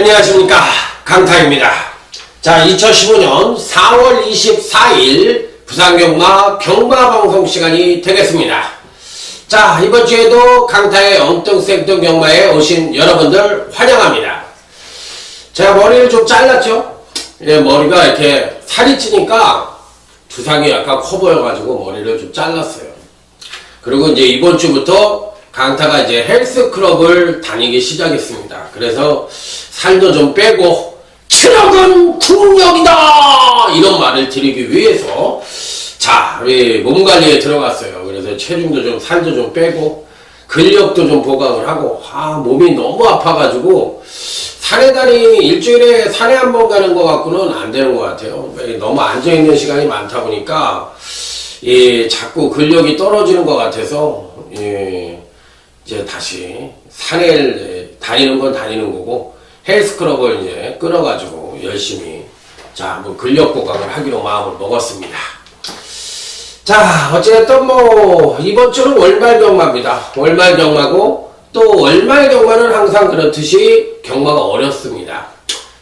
안녕하십니까, 강타입니다. 자, 2015년 4월 24일 부산경마 경마방송 시간이 되겠습니다. 자, 이번 주에도 강타의 엉뚱생뚱 경마에 오신 여러분들 환영합니다. 제가 머리를 좀 잘랐죠? 머리가 이렇게 살이 찌니까 두상이 약간 커 보여가지고 머리를 좀 잘랐어요. 그리고 이제 이번 주부터 강타가 이제 헬스클럽을 다니기 시작했습니다. 그래서 살도 좀 빼고 체력은 국력이다! 이런 말을 드리기 위해서 자, 우리 몸관리에 들어갔어요. 그래서 체중도 좀 살도 좀 빼고 근력도 좀 보강을 하고 몸이 너무 아파가지고 산에다니 일주일에 산에 한 번 가는 것 같고는 안 되는 것 같아요. 너무 앉아있는 시간이 많다 보니까 자꾸 근력이 떨어지는 것 같아서 이제 다시 산에 다니는 건 다니는 거고 헬스클럽을 이제 끊어가지고 열심히 한번 근력 보강을 하기로 마음을 먹었습니다. 자, 어쨌든 이번 주는 월말 경마입니다. 월말 경마고 또 월말 경마는 항상 그렇듯이 경마가 어렵습니다.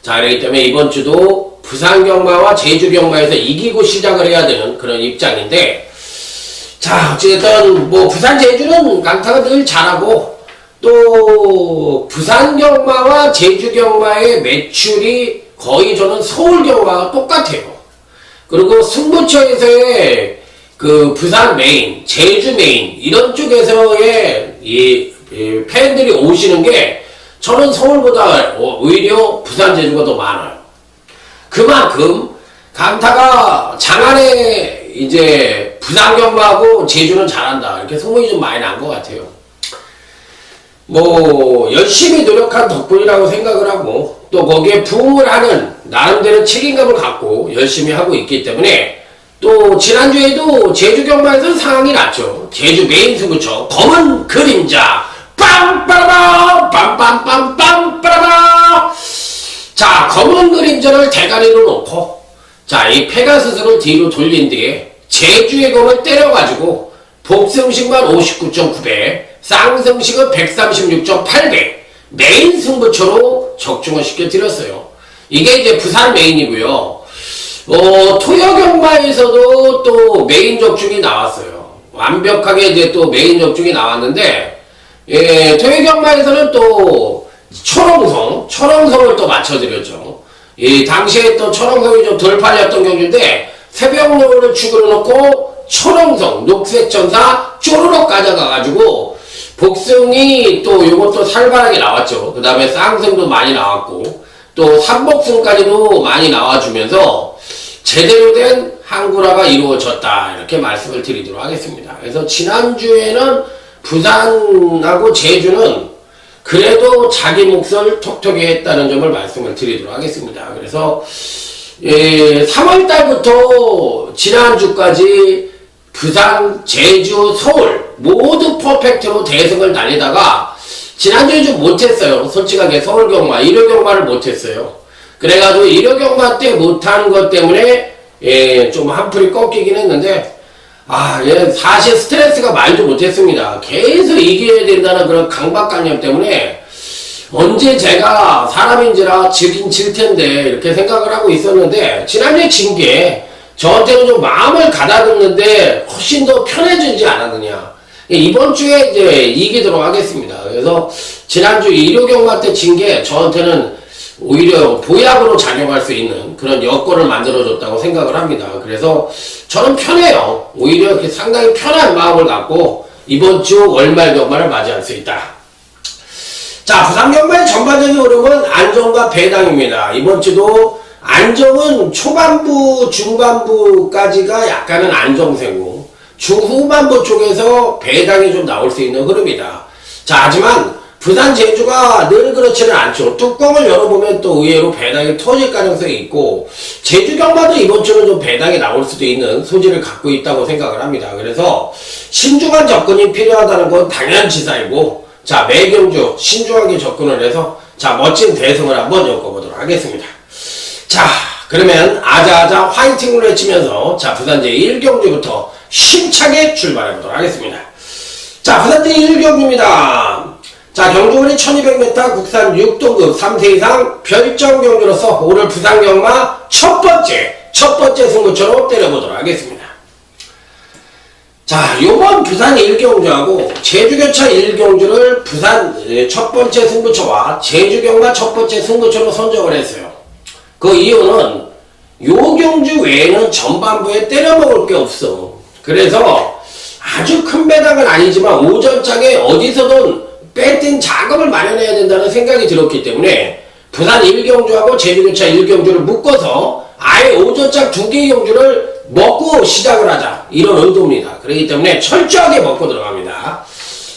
자, 그렇기 때문에 이번 주도 부산 경마와 제주 경마에서 이기고 시작을 해야 되는 그런 입장인데, 자, 어쨌든 부산 제주는 강타가 늘 잘하고 또 부산 경마와 제주 경마의 매출이 거의 저는 서울 경마와 똑같아요. 그리고 승부처에서의 그 부산 메인, 제주 메인 이런 쪽에서의 팬들이 오시는 게 저는 서울보다 오히려 부산 제주가 더 많아요. 그만큼 강타가 장안에 이제 부산 경마하고 제주는 잘한다 이렇게 소문이 좀 많이 난 것 같아요. 열심히 노력한 덕분이라고 생각을 하고 또 거기에 부응을 하는 나름대로 책임감을 갖고 열심히 하고 있기 때문에 또 지난주에도 제주 경마에서는 상황이 났죠. 제주 메인 승부처 검은 그림자 빰빠라바 빰빰빰빰빠라바. 자, 검은 그림자를 대가리로 놓고 이 페가수스를 뒤로 돌린 뒤에 제주의 검을 때려가지고 복승식만 59.9배 쌍승식은 136.8배 메인 승부처로 적중을 시켜드렸어요. 이게 이제 부산 메인이고요. 토요경마에서도 또 메인 적중이 나왔어요. 완벽하게 이제 또 메인 적중이 나왔는데, 토요경마에서는 또 철옹성을 또 맞춰드렸죠. 당시에 또 철옹성이 좀 덜 팔렸던 경주인데, 새벽로를 축으로 놓고 철옹성, 녹색전사 쪼르륵 가져가가지고, 복승이 또 요것도 살벌하게 나왔죠. 그 다음에 쌍승도 많이 나왔고, 또 삼복승까지도 많이 나와주면서, 제대로 된 항구라가 이루어졌다 이렇게 말씀을 드리도록 하겠습니다. 그래서 지난주에는 부산하고 제주는 그래도 자기 몫을 톡톡히 했다는 점을 말씀을 드리도록 하겠습니다. 그래서 3월달부터 지난주까지 부산, 제주, 서울 모두 퍼펙트로 대승을 달리다가 지난주에 좀 못했어요. 솔직하게 서울경마, 일요경마를 못했어요. 그래가지고 일요경마 때 못한 것 때문에 좀 한풀이 꺾이긴 했는데 사실 스트레스가 말도 못했습니다. 계속 이겨야 된다는 그런 강박관념 때문에 언제 제가 사람인지라 지긴 질 텐데 이렇게 생각을 하고 있었는데 지난주에 진 게 저한테는 좀 마음을 가다듬는데 훨씬 더 편해지지 않았느냐. 이번 주에 이제 이기도록 하겠습니다. 그래서 지난주 일요경마 때 진 게 저한테는 오히려 보약으로 작용할 수 있는 그런 여건을 만들어줬다고 생각을 합니다. 그래서 저는 편해요. 오히려 이렇게 상당히 편한 마음을 갖고 이번 주 월말 경마를 맞이할 수 있다. 자, 부산 경마의 전반적인 흐름은 안정과 배당입니다. 이번 주도 안정은 초반부, 중반부까지가 약간은 안정세고 중후반부 쪽에서 배당이 좀 나올 수 있는 흐름이다. 자, 하지만 부산 제주가 늘 그렇지는 않죠. 뚜껑을 열어보면 또 의외로 배당이 터질 가능성이 있고 제주 경마도 이번 주는 좀 배당이 나올 수도 있는 소지를 갖고 있다고 생각을 합니다. 그래서 신중한 접근이 필요하다는 건 당연지사이고 매 경주 신중하게 접근을 해서 멋진 대승을 한번 엮어보도록 하겠습니다. 자, 그러면 아자아자 화이팅을 외치면서 부산 제1경주부터 힘차게 출발해보도록 하겠습니다. 부산 제1경주입니다. 자, 경주군이 1200m 국산 6등급 3세 이상 별정 경주로서 오늘 부산 경마 첫 번째 승부처로 때려보도록 하겠습니다. 자, 요번 부산 1경주하고 제주교차 1경주를 부산 첫 번째 승부처와 제주경마 첫 번째 승부처로 선정을 했어요. 그 이유는 요 경주 외에는 전반부에 때려먹을 게 없어. 그래서 아주 큰 배당은 아니지만 오전장에 어디서든 배팅 자금을 마련해야 된다는 생각이 들었기 때문에 부산 1경주하고 제주교차 1경주를 묶어서 아예 오전장 2개의 경주를 먹고 시작을 하자, 이런 의도입니다. 그렇기 때문에 철저하게 먹고 들어갑니다.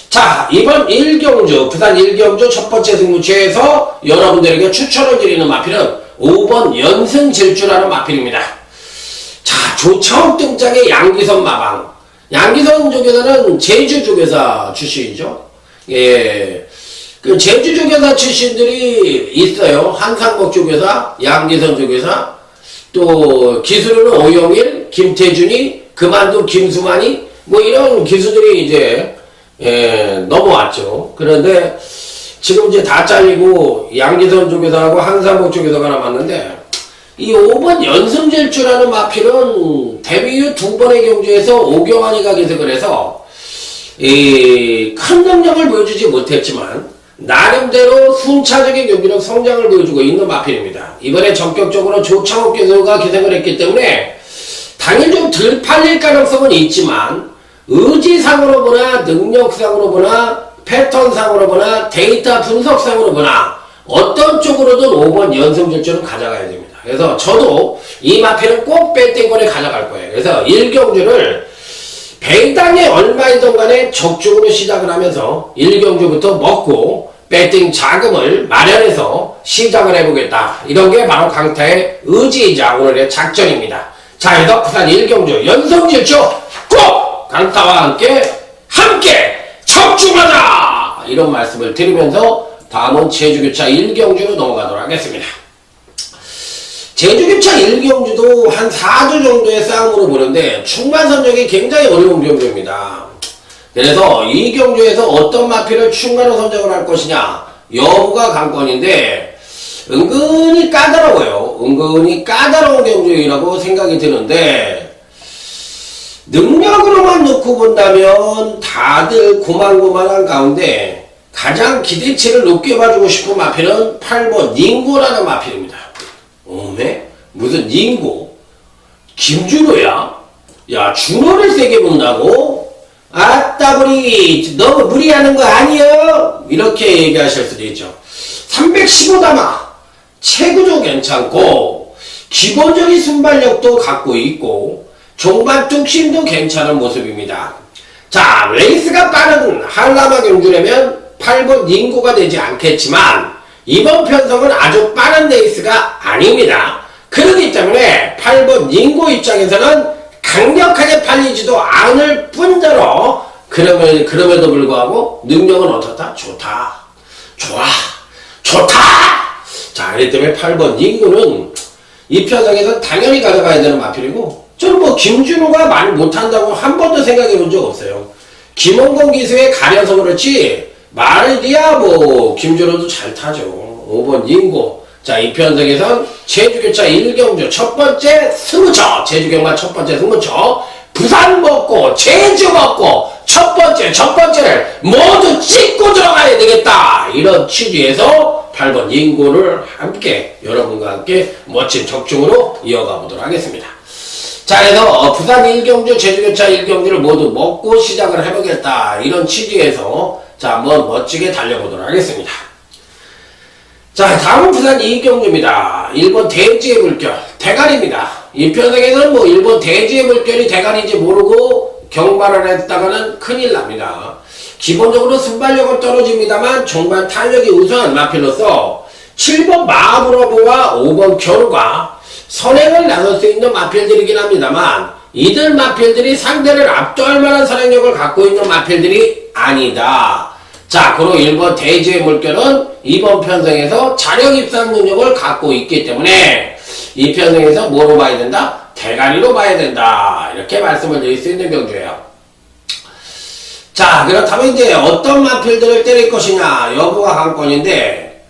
자, 이번 1경주 부산 1경주 첫 번째 승부처에서 여러분들에게 추천을 드리는 마필은 5번 연승질주라는 마필입니다. 자, 조차옥 등장의 양기선 마방. 양기선 조교사는 제주 조교사 출신이죠. 예, 그 제주 조교사 출신들이 있어요. 한상복 조교사, 양기선 조교사, 또 기수로는 오영일, 김태준이, 그만둔 김수만이, 뭐 이런 기수들이 이제 넘어왔죠. 그런데 지금 이제 다 잘리고 양기선 조교사하고 한상복 조교사가 남았는데, 이 5번 연승질주라는 마필은 데뷔 후 2번의 경주에서 오경환이가 기색을 해서 큰 능력을 보여주지 못했지만 나름대로 순차적인 경기력 성장을 보여주고 있는 마필입니다. 이번에 전격적으로 조창욱 교수가 기생을 했기 때문에 당연히 좀 덜 팔릴 가능성은 있지만 의지상으로 보나 능력상으로 보나 패턴상으로 보나 데이터 분석상으로 보나 어떤 쪽으로든 5번 연승질주는 가져가야 됩니다. 그래서 저도 이 마필은 꼭 배팅권에 가져갈 거예요. 그래서 1경주를 배당이 얼마이든 간에 적중으로 시작을 하면서 1경주부터 먹고 배팅 자금을 마련해서 시작을 해보겠다. 이런 게 바로 강타의 의지이자 오늘의 작전입니다. 자, 그래서 부산 1경주 연승질주 꼭 강타와 함께 적중하자! 이런 말씀을 드리면서 다음은 제주교차 1경주로 넘어가도록 하겠습니다. 제주교차 1경주도 한 4주 정도의 싸움으로 보는데 충만 선정이 굉장히 어려운 경주입니다. 그래서 이 경주에서 어떤 마필을 충만으로 선정을 할 것이냐 여부가 관건인데 은근히 까다로워요. 은근히 까다로운 경주이라고 생각이 드는데 능력으로만 놓고 본다면 다들 고만고만한 가운데 가장 기대치를 높게 봐주고 싶은 마필은 8번 닝고라는 마필입니다. 어메? 무슨 닝고? 김준호야? 야, 준호를 세게 본다고? 아따부리 너무 무리하는 거 아니에요? 이렇게 얘기하실 수도 있죠. 315담아 체구도 괜찮고 기본적인 순발력도 갖고 있고 종반 뚝심도 괜찮은 모습입니다. 자, 레이스가 빠른 한라마 경주라면 8번 닝고가 되지 않겠지만 이번 편성은 아주 빠른 레이스가 아닙니다. 그렇기 때문에 8번 닝고 입장에서는 강력하게 팔리지도 않을 뿐더러 그럼에도 불구하고 능력은 어떻다? 좋다. 좋다! 자, 그렇기 때문에 8번 닝고는 이 편성에서 당연히 가져가야 되는 마필이고 저는 뭐 김준호가 많이 못한다고 한 번도 생각해 본 적 없어요. 김원건 기수에 가려서 그렇지 말이야 뭐 김준호도 잘 타죠. 5번 닝고. 자, 이 편성에선 제주교차 1경주 첫 번째 승부처, 제주경마 첫 번째 승부처, 부산 먹고 제주 먹고 첫 번째를 모두 찍고 들어가야 되겠다. 이런 취지에서 8번 닝고를 함께 여러분과 함께 멋진 적중으로 이어가 보도록 하겠습니다. 자, 그래서 부산 1경주, 제주교차 1경주를 모두 먹고 시작을 해보겠다. 이런 취지에서 자, 한번 멋지게 달려보도록 하겠습니다. 자, 다음은 부산 2경주입니다. 일본 대지의 물결, 대가리입니다. 이 편성에서는 뭐 일본 대지의 물결이 대가리인지 모르고 경마를 했다가는 큰일 납니다. 기본적으로 순발력은 떨어집니다만 종반 탄력이 우수한 마필로서 7번 마브러브와 5번 겨루가 선행을 나설 수 있는 마필들이긴 합니다만 이들 마필들이 상대를 압도할 만한 선행력을 갖고 있는 마필들이 아니다. 자, 그리고 1번 대지의 물결은 이번 편성에서 자력 입상 능력을 갖고 있기 때문에 이 편성에서 뭐로 봐야 된다? 대가리로 봐야 된다. 이렇게 말씀을 드릴 수 있는 경주예요. 자, 그렇다면 이제 어떤 마필들을 때릴 것이냐 여부가 관건인데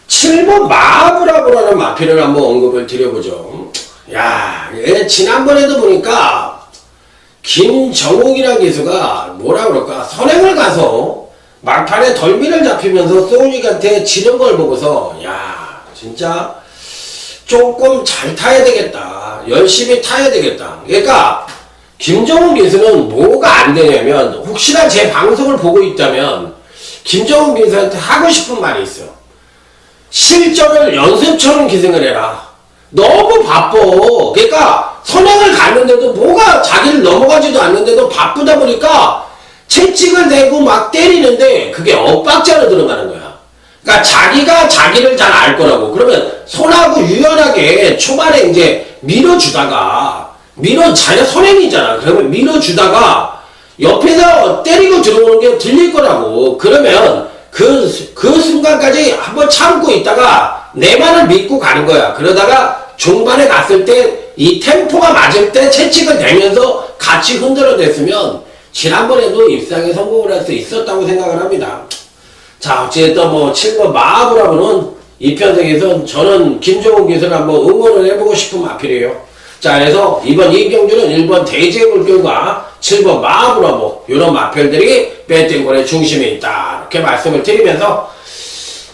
7번 마브라보라는 마필을 한번 언급을 드려보죠. 야, 지난번에도 보니까 김정욱이라는 기수가 뭐라 그럴까 선행을 가서 막판에 덜미를 잡히면서 소닉한테 지는 걸 보고서 야 진짜 조금 잘 타야 되겠다, 열심히 타야 되겠다. 그러니까 김정욱 기수는 뭐가 안 되냐면 혹시나 제 방송을 보고 있다면 김정욱 기수한테 하고 싶은 말이 있어. 실전을 연습처럼 기승을 해라. 너무 바빠. 그러니까 선행을 갔는데도 뭐가 자기를 넘어가지도 않는데도 바쁘다 보니까 채찍을 대고 막 때리는데 그게 엇박자로 들어가는 거야. 그러니까 자기가 자기를 잘 알 거라고. 그러면 손하고 유연하게 초반에 이제 밀어주다가 자기가 선행이잖아. 그러면 밀어주다가 옆에서 때리고 들어오는 게 들릴 거라고. 그러면 그 순간까지 한번 참고 있다가 내 말을 믿고 가는 거야. 그러다가 중반에 갔을 때 이 템포가 맞을 때 채찍을 대면서 같이 흔들어 댔으면 지난번에도 입상에 성공을 할 수 있었다고 생각을 합니다. 자, 어쨌든 뭐 7번 마하브라보는 이 편성에서 저는 김정욱 기수를 한번 응원을 해보고 싶은 마필이에요. 자, 그래서 이번 이 경주는 1번 대지의 물결과 7번 마하브라보 이런 마필들이 배팅권의 중심에 있다 이렇게 말씀을 드리면서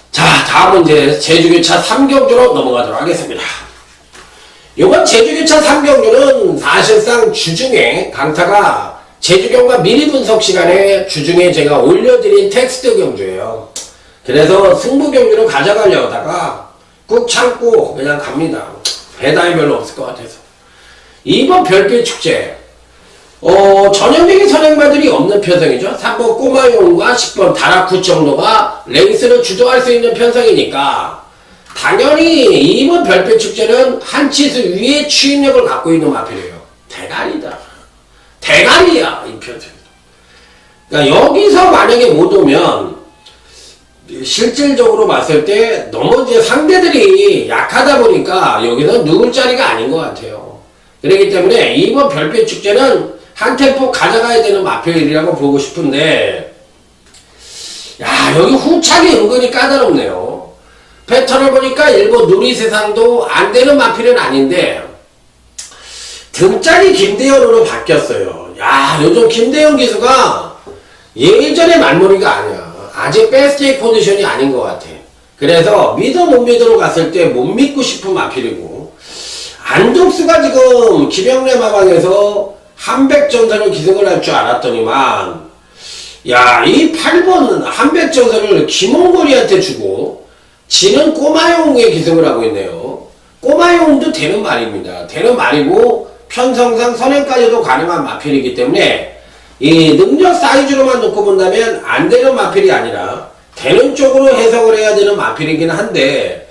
자, 다음은 이제 제주교차 3경주로 넘어가도록 하겠습니다. 이번 제주교차 3경주는 사실상 주중에 강타가 제주경과 미리 분석 시간에 주중에 제가 올려드린 텍스트 경주예요. 그래서 승부 경주로 가져가려고 하다가 꾹 참고 그냥 갑니다. 배당이 별로 없을 것 같아서. 이번 별빛 축제 전형적인 선행마들이 없는 편성이죠. 3번 꼬마용과 10번 다락구 정도가 레이스를 주도할 수 있는 편성이니까 당연히 이번 별빛 축제는 한 치수 위에 추임력을 갖고 있는 마필이에요. 대가리다. 대가리야 이 편성. 그러니까 여기서 만약에 못 오면 실질적으로 봤을 때 너무 이제 상대들이 약하다 보니까 여기서 누굴 자리가 아닌 것 같아요. 그렇기 때문에 이번 별빛 축제는 한 템포 가져가야 되는 마필이라고 보고 싶은데 야 여기 후착이 은근히 까다롭네요. 패턴을 보니까 일본 누리세상도 안 되는 마필은 아닌데 등짝이 김대현으로 바뀌었어요. 야 요즘 김대현 기수가 예전의 말머리가 아니야. 아직 베스트 포지션이 아닌 것 같아. 그래서 믿어 못 믿어로 갔을 때 못 믿고 싶은 마필이고 안독수가 지금 김영래 마방에서 한백전선을 기승을 할 줄 알았더니만 야 이 8번 한백전선을 김홍걸이한테 주고 지는 꼬마용에 기승을 하고 있네요. 꼬마용도 되는 말입니다. 되는 말이고 편성상 선행까지도 가능한 마필이기 때문에 이 능력 사이즈로만 놓고 본다면 안 되는 마필이 아니라 되는 쪽으로 해석을 해야 되는 마필이긴 한데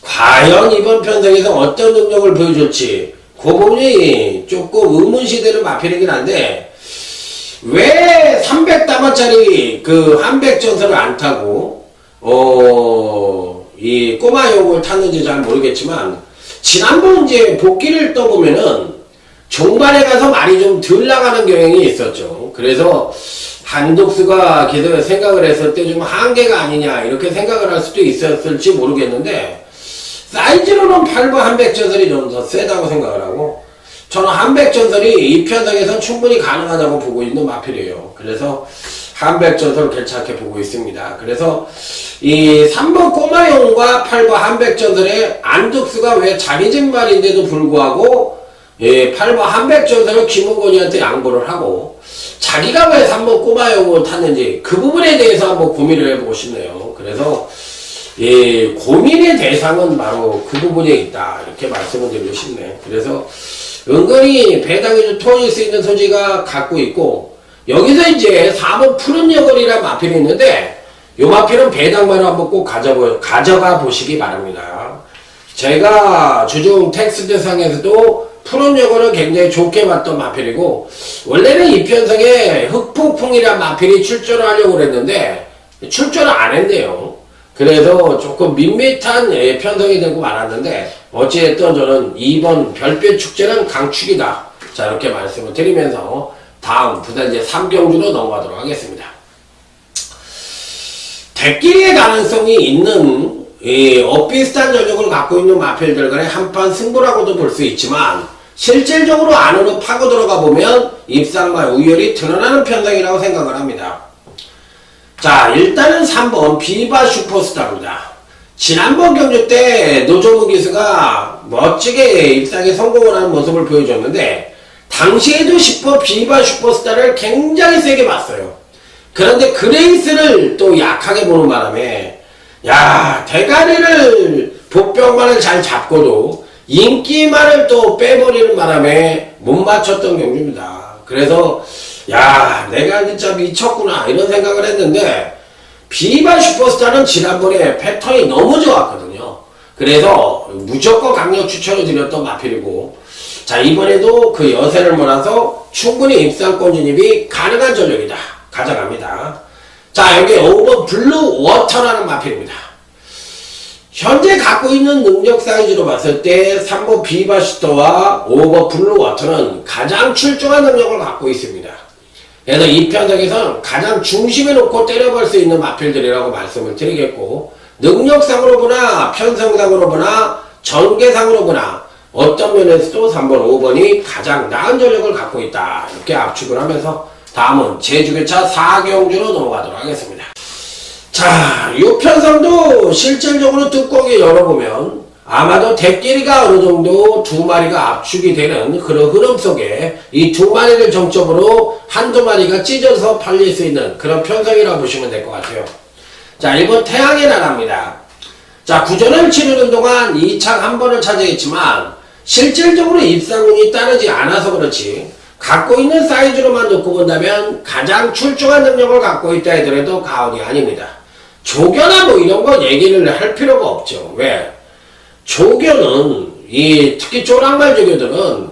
과연 이번 편성에서 어떤 능력을 보여줄지 그 부분이 조금 의문시되는 마필이긴 한데 왜 300다마짜리 그 한백전선을 안 타고 이 꼬마용을 탔는지 잘 모르겠지만 지난번 이제 복귀를 떠보면은 종반에 가서 말이 좀 덜 나가는 경향이 있었죠. 그래서 한독수가 계속 생각을 했을 때 좀 한계가 아니냐 이렇게 생각을 할 수도 있었을지 모르겠는데 사이즈로는 8번 한백전설이 좀 더 세다고 생각을 하고 저는 한백전설이 이 편성에선 충분히 가능하다고 보고 있는 마필이에요. 그래서 한백전설 괜찮게 보고 있습니다. 그래서 이 3번 꼬마용과 8번 한백전설의 안독수가 왜 자기 집 말인데도 불구하고 8번 한백전설을 김은곤이한테 양보를 하고 자기가 왜 3번 꼬마용을 탔는지 그 부분에 대해서 한번 고민을 해보고 싶네요. 그래서 고민의 대상은 바로 그 부분에 있다 이렇게 말씀을 드리고 싶네. 그래서 은근히 배당이 좀 터질 수 있는 소지가 갖고 있고 여기서 이제 4번 푸른 여걸이라는 마필이 있는데 이 마필은 배당만을 한번 꼭 가져가 보시기 바랍니다. 제가 주중 텍스트상에서도 푸른 여걸을 굉장히 좋게 봤던 마필이고 원래는 이 편성에 흑폭풍이라는 마필이 출전을 하려고 그랬는데 출전을 안 했네요. 그래서 조금 밋밋한 편성이 되고 말았는데 어찌됐든 저는 이번 별빛 축제는 강축이다. 자 이렇게 말씀을 드리면서 다음 부산 이제 3경주로 넘어가도록 하겠습니다. 대끼리의 가능성이 있는 엇비슷한 전력을 갖고 있는 마필들 간의 한판 승부라고도 볼 수 있지만 실질적으로 안으로 파고 들어가 보면 입상과 우열이 드러나는 편성이라고 생각을 합니다. 자, 일단은 3번 비바 슈퍼스타입니다. 지난번 경주 때 노정우 기수가 멋지게 입상에 성공을 하는 모습을 보여줬는데 당시에도 10번 비바 슈퍼스타를 굉장히 세게 봤어요. 그런데 그레이스를 또 약하게 보는 바람에 야, 대가리를 복병만을 잘 잡고도 인기만을 또 빼버리는 바람에 못 맞췄던 경주입니다. 그래서 야, 내가 진짜 미쳤구나 이런 생각을 했는데 비바 슈퍼스타는 지난번에 패턴이 너무 좋았거든요. 그래서 무조건 강력 추천을 드렸던 마필이고, 자, 이번에도 그 여세를 몰아서 충분히 입상권 진입이 가능한 전력이다. 가져갑니다. 자, 여기 5번 블루 워터라는 마필입니다. 현재 갖고 있는 능력 사이즈로 봤을 때 3번 비바 슈터와 5번 블루 워터는 가장 출중한 능력을 갖고 있습니다. 그래서 이 편성에서는 가장 중심에 놓고 때려볼 수 있는 마필들이라고 말씀을 드리겠고, 능력상으로 보나 편성상으로 보나 전개상으로 보나 어떤 면에서도 3번, 5번이 가장 나은 전력을 갖고 있다. 이렇게 압축을 하면서 다음은 제주교차 4경주로 넘어가도록 하겠습니다. 자, 이 편성도 실질적으로 뚜껑에 열어보면 아마도 대끼리가 어느 정도 두 마리가 압축이 되는 그런 흐름 속에 이 두 마리를 정점으로 한두 마리가 찢어서 팔릴 수 있는 그런 편성이라고 보시면 될 것 같아요. 자, 1번 태양의 나라입니다. 자, 구전을 치르는 동안 2창 한 번을 차지했지만 실질적으로 입상운이 따르지 않아서 그렇지 갖고 있는 사이즈로만 놓고 본다면 가장 출중한 능력을 갖고 있다 하더라도 가언이 아닙니다. 조견아 뭐 이런 거 얘기를 할 필요가 없죠. 왜? 조견은 특히 쪼랑말 조견들은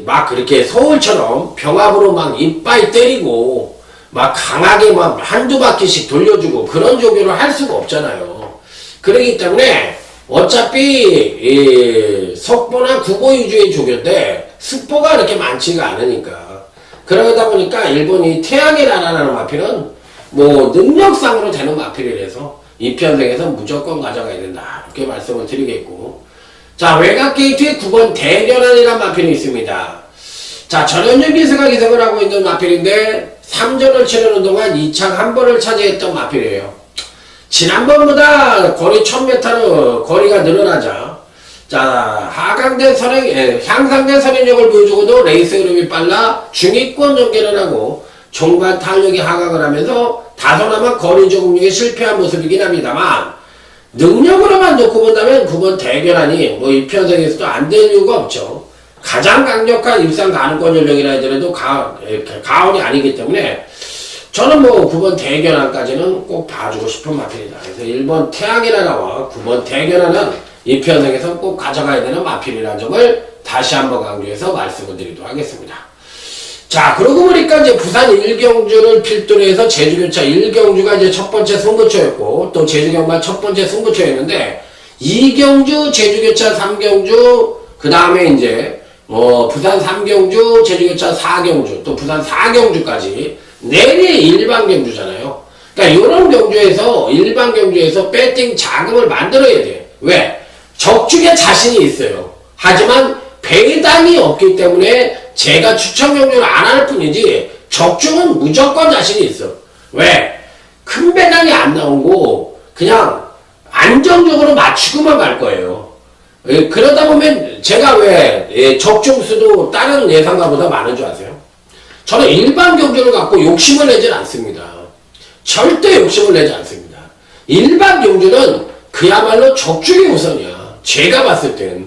막 그렇게 서울처럼 병합으로 막 이빠이 때리고 막 강하게 막 한두 바퀴씩 돌려주고 그런 조견을 할 수가 없잖아요. 그렇기 때문에 어차피 속보나 구보 위주의 조견인데 습보가 그렇게 많지가 않으니까, 그러다 보니까 일본이 태양의 나라라는 마필은 뭐 능력상으로 되는 마필이라서 이 편성에서 무조건 가져가야 된다. 이렇게 말씀을 드리겠고, 자, 외곽 게이트에 9번 대견환이라는 마필이 있습니다. 자, 전현준 기수가 기석을 하고 있는 마필인데 3전을 치르는 동안 2창 한 번을 차지했던 마필이에요. 지난번보다 거리 1000m로 거리가 늘어나자, 자, 향상된 선행력을 보여주고도 레이스 흐름이 빨라 중위권 전개를 하고 종반 탄력이 하강을 하면서 다소나마 거리 조금력에 실패한 모습이긴 합니다만, 능력으로만 놓고 본다면 9번 대견환이 뭐 이 편성에서도 안 될 이유가 없죠. 가장 강력한 입상 가능권 전력이라 하더라도 가언이 아니기 때문에 저는 뭐 9번 대견환까지는 꼭 봐주고 싶은 마필이다. 그래서 1번 태양의 나라와 9번 대견환은 이 편성에서 꼭 가져가야 되는 마필이라는 점을 다시 한번 강조해서 말씀을 드리도록 하겠습니다. 자, 그러고 보니까 이제 부산 1경주를 필두로 해서 제주교차 1경주가 이제 첫 번째 승부처였고, 또 제주경마 첫 번째 승부처였는데, 2경주, 제주교차 3경주, 그 다음에 이제, 부산 3경주, 제주교차 4경주, 또 부산 4경주까지, 내리 일반 경주잖아요. 그러니까 이런 경주에서, 일반 경주에서 배팅 자금을 만들어야 돼요. 왜? 적중에 자신이 있어요. 하지만 배당이 없기 때문에 제가 추천 경주를 안 할 뿐이지 적중은 무조건 자신이 있어. 왜? 큰 배당이 안 나오고 그냥 안정적으로 맞추고만 갈 거예요. 그러다 보면 제가 왜 적중수도 다른 예상가보다 많은 줄 아세요? 저는 일반 경주를 갖고 욕심을 내질 않습니다. 절대 욕심을 내지 않습니다. 일반 경주는 그야말로 적중이 우선이야. 제가 봤을 땐.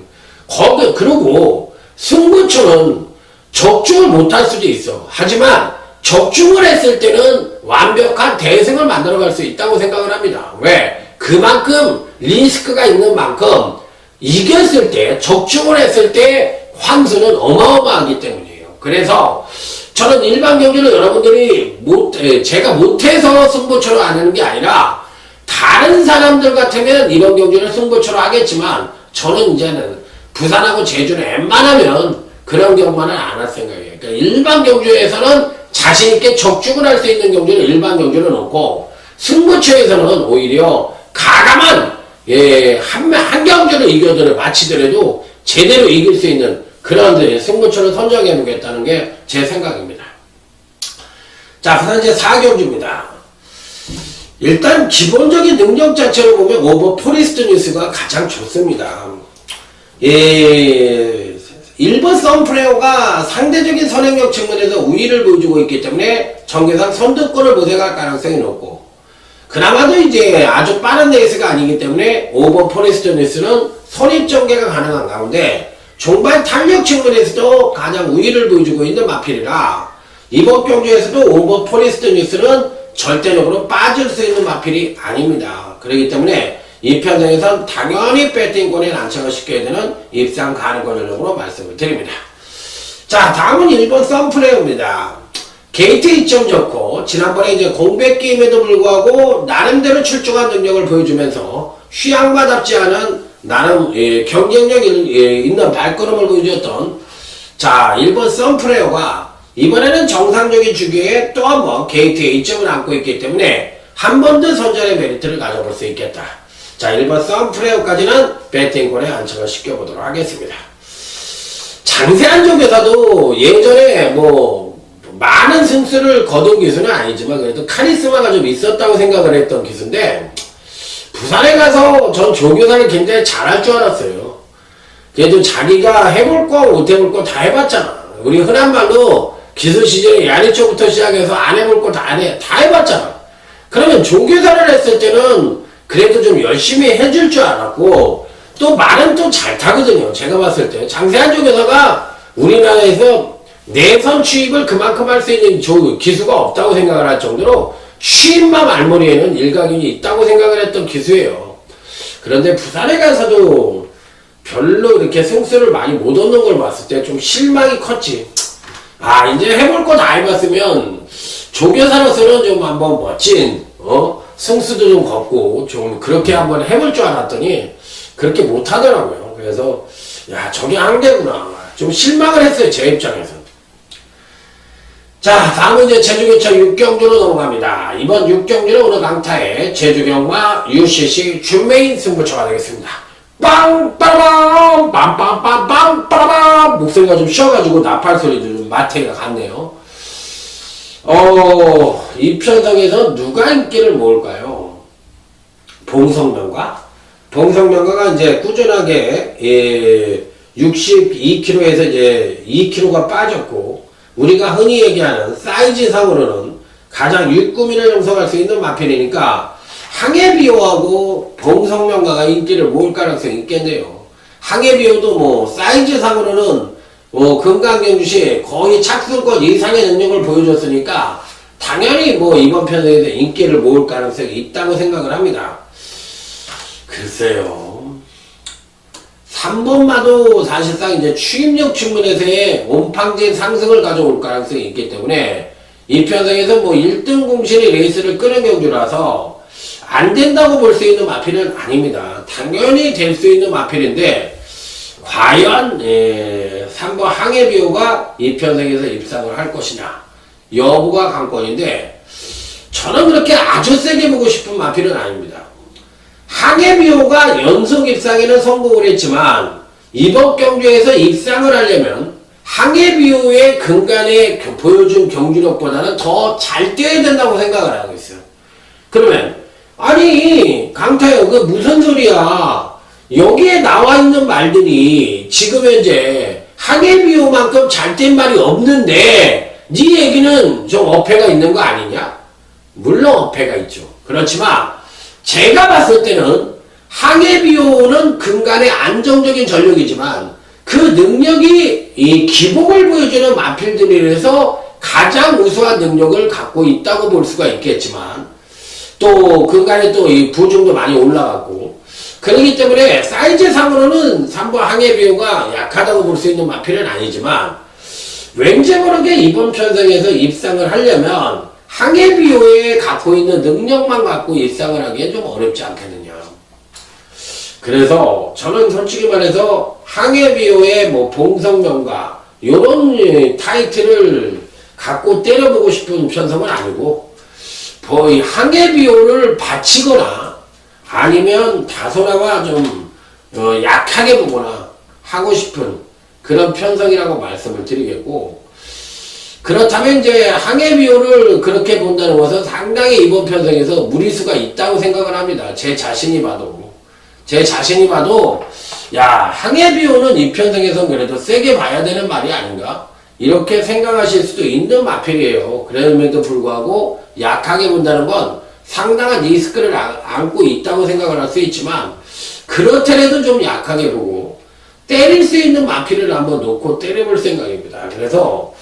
그리고 승부처는 적중을 못할 수도 있어. 하지만 적중을 했을 때는 완벽한 대승을 만들어갈 수 있다고 생각을 합니다. 왜? 그만큼 리스크가 있는 만큼 이겼을 때, 적중을 했을 때 환수는 어마어마하기 때문이에요. 그래서 저는 일반 경기를 여러분들이 제가 못해서 승부처로 안 하는 게 아니라 다른 사람들 같으면 이런 경기를 승부처로 하겠지만 저는 이제는 부산하고 제주는 웬만하면 그런 경우만은 안 할 생각이에요. 그러니까 일반 경주에서는 자신있게 적중을 할 수 있는 경주는 일반 경주는 없고, 승부처에서는 오히려 가감한, 한 경주를 이겨더라도, 마치더라도 제대로 이길 수 있는 그런 승부처를 선정해 보겠다는 게 제 생각입니다. 자, 그다음 이제 4경주입니다. 일단 기본적인 능력 자체를 보면 오버 포리스트 뉴스가 가장 좋습니다. 1번 썬프레어가 상대적인 선행력 측면에서 우위를 보여주고 있기 때문에 정계상 선두권을 모색할 가능성이 높고, 그나마도 이제 아주 빠른 레이스가 아니기 때문에 오버 포리스트 뉴스는 선입전개가 가능한 가운데 종반 탄력 측면에서도 가장 우위를 보여주고 있는 마필이라 이번 경주에서도 오버 포리스트 뉴스는 절대적으로 빠질 수 있는 마필이 아닙니다. 그렇기 때문에 이 편성에선 당연히 배팅권에 난처가 시켜야 되는 입상 가능권으로 말씀을 드립니다. 자, 다음은 1번 썬프레어입니다. 게이트 2점 좋고, 지난번에 이제 공백 게임에도 불구하고 나름대로 출중한 능력을 보여주면서 휴양마답지 않은 나름 경쟁력 있는 발걸음을 보여줬던, 자, 1번 썬프레어가 이번에는 정상적인 주기에 또 한 번 게이트에 2점을 안고 있기 때문에 한 번 더 선전의 메리트를 가져볼 수 있겠다. 자, 1번 썬프레어까지는 배팅권에 안착을 시켜보도록 하겠습니다. 장세한 쪽에서도 예전에 많은 승수를 거둔 기수는 아니지만 그래도 카리스마가 좀 있었다고 생각을 했던 기수인데, 부산에 가서 전 조교사를 굉장히 잘할 줄 알았어요. 그래도 자기가 해볼 거 못 해볼 거 다 해봤잖아. 우리 흔한 말로 기수 시절에 야리초부터 시작해서 안 해볼 거 다 해봤잖아. 그러면 조교사를 했을 때는 그래도 좀 열심히 해줄 줄 알았고, 또 말은 또 잘 타거든요. 제가 봤을 때 장세한 조교사가 우리나라에서 내선 취입을 그만큼 할 수 있는 기수가 없다고 생각을 할 정도로 취입만 말머리에는 일가견이 있다고 생각을 했던 기수예요. 그런데 부산에 가서도 별로 이렇게 승수를 많이 못 얻는 걸 봤을 때 좀 실망이 컸지. 아, 이제 해볼 거 다 해봤으면 조교사로서는 좀 한번 멋진 승수도 좀 걷고 좀 그렇게 한번 해볼 줄 알았더니 그렇게 못하더라고요. 그래서 야, 저게 한계구나. 좀 실망을 했어요, 제 입장에서. 자, 다음은 이제 제주교차 6경주로 넘어갑니다. 이번 6경주는 오늘 강타의 제주경과 UCC 준메인 승부처가 되겠습니다. 빵! 빠라밤! 빰빰빰빰! 빠라밤! 목소리가 좀 쉬어가지고 나팔 소리도 좀 마태가 같네요. 이 편성에서 누가 인기를 모을까요? 봉성명가? 봉성명가가 이제 꾸준하게 62kg에서 이제 2kg가 빠졌고, 우리가 흔히 얘기하는 사이즈상으로는 가장 육구민을 형성할 수 있는 마필이니까 항해비호하고 봉성명가가 인기를 모을 가능성이 있겠네요. 항해비호도 사이즈상으로는 금강경주시 거의 착승권 이상의 능력을 보여줬으니까 당연히 이번 편성에서 인기를 모을 가능성이 있다고 생각을 합니다. 글쎄요. 3번마도 사실상 이제 추임력 측면에서의 온팡진 상승을 가져올 가능성이 있기 때문에 이 편성에서 1등 공신의 레이스를 끄는 경주라서 안 된다고 볼 수 있는 마필은 아닙니다. 당연히 될 수 있는 마필인데, 과연 3번 항해비호가 이 편성에서 입상을 할 것이냐 여부가 관건인데, 저는 그렇게 아주 세게 보고 싶은 마필은 아닙니다. 항해비호가 연속 입상에는 성공을 했지만 이번 경주에서 입상을 하려면 항해비호의 근간에 보여준 경주력보다는 더 잘 뛰어야 된다고 생각을 하고 있어요. 그러면 아니 강타요, 그 무슨 소리야. 여기에 나와 있는 말들이 지금 현재 항해비호만큼 잘 뛴 말이 없는데 네 얘기는 좀 어폐가 있는 거 아니냐? 물론 어폐가 있죠. 그렇지만 제가 봤을 때는 항해비호는 근간의 안정적인 전력이지만 그 능력이 이 기복을 보여주는 마필들이라서 가장 우수한 능력을 갖고 있다고 볼 수가 있겠지만, 또 근간에 또 이 부중도 많이 올라갔고, 그렇기 때문에 사이즈상으로는 3번 항해비호가 약하다고 볼 수 있는 마필은 아니지만, 왠지 모르게 이번 편성에서 입상을 하려면 항해비호에 갖고 있는 능력만 갖고 입상을 하기엔 좀 어렵지 않겠느냐. 그래서 저는 솔직히 말해서 항해비호의 봉성명가 요런 타이틀을 갖고 때려보고 싶은 편성은 아니고, 거의 항해 비율을 받치거나 아니면 다소나마 좀 약하게 보거나 하고 싶은 그런 편성이라고 말씀을 드리겠고, 그렇다면 이제 항해 비율을 그렇게 본다는 것은 상당히 이번 편성에서 무리수가 있다고 생각을 합니다. 제 자신이 봐도 야, 항해 비율은 이 편성에서는 그래도 세게 봐야 되는 말이 아닌가, 이렇게 생각하실 수도 있는 마필이에요. 그럼에도 불구하고 약하게 본다는 건 상당한 리스크를 안고 있다고 생각을 할 수 있지만, 그렇더라도 좀 약하게 보고 때릴 수 있는 마필을 한번 놓고 때려볼 생각입니다. 그래서